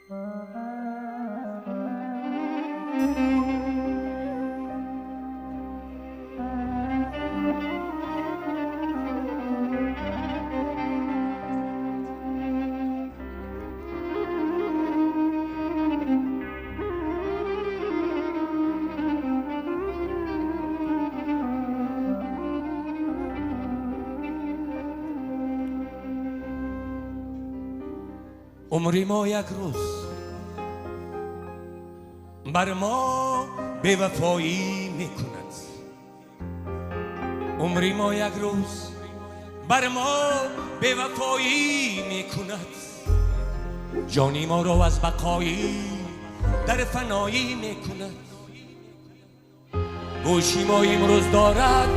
عمری ما یک روز بر ما بی‌وفایی میکند. عمری ما یک روز بر ما بی‌وفایی میکند. جانی ما رو از بقایی در فنایی میکند. گوشی ما امروز دارد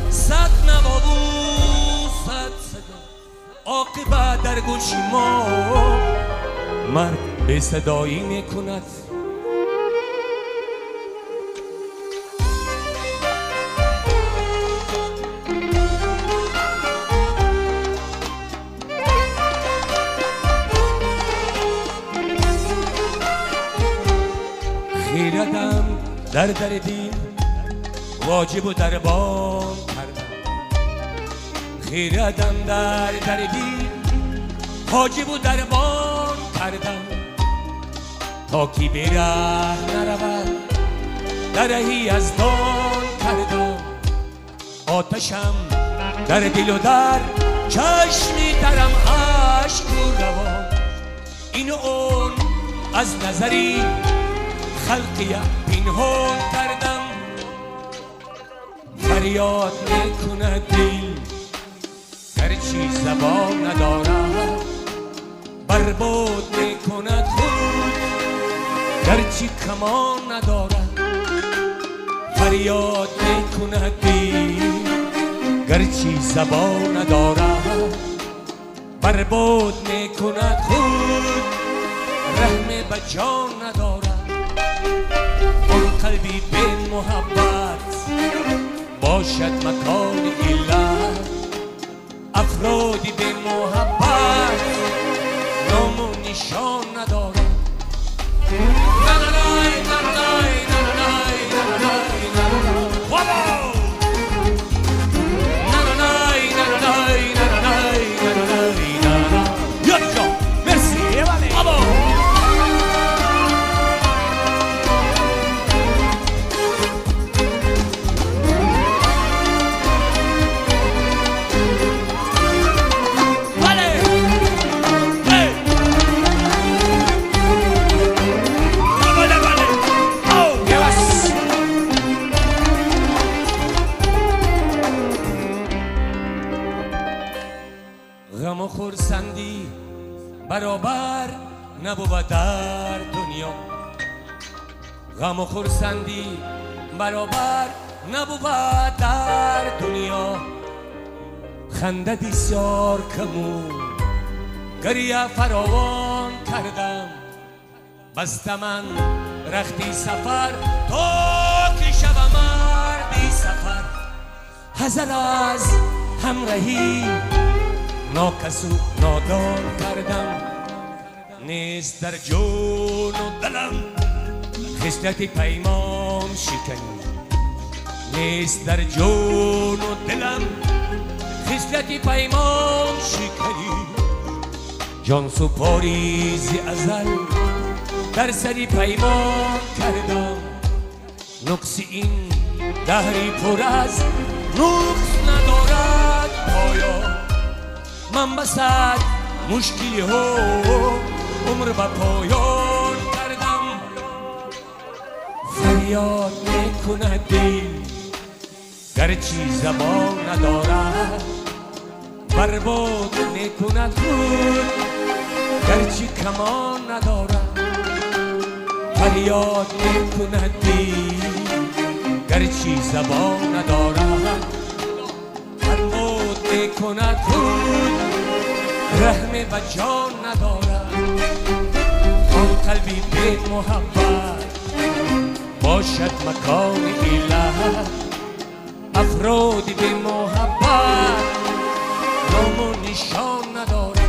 صد نوا و صد صدا، عاقبت در گوشی ما مرگ به صدایی میکند. خیرتم در دل واجب و دربان کردم. خیرتم در دل واجب و دربان کردم. تا کی به ره نرود در رهی از دان کردم. آتشم در دل و در چشمی درم اشک و روان. این و اون از نظری خلقی پنهان کردم. فریاد میکند دل گرچه زبان ندارد. برباد میکند خود گرچه کمان ندارد. فریاد میکند دل گرچه زبان ندارد. برباد میکند خود رحم به جان ندارد. اون قلبی به محبت باشد مکان علت. افرادی به محبت نام و نشان ندارد. غم و خرسندی برابر نبود در دنیا. غم و خرسندی برابر نبود در دنیا. خنده بسیار کمو گریه فراوان کردم. بسته من رختی سفر تا که شوم مردی سفر. حذر از همراهی ناکس و نادان کردم. نیست در جون و دلم خصلت پیمان شکنی. نیست در جون و دلم خصلت پیمان شکنی. جان سپاری ز ازل در سری پیمان کردم. نقص این دهری پر از نقص ندارد پایان. من بسد مشکلی ها عمر به پایان کردم. فریاد میکند دل گرچه زبان ندارد. برباد میکند خود گرچه کمان ندارد. فریاد میکند دل گرچه زبان ندارد. برباد میکند خود رحم به جان ندارد. آن قلبی به محبت باشد مکان علت. افرادی به محبت نام و نشان ندارد.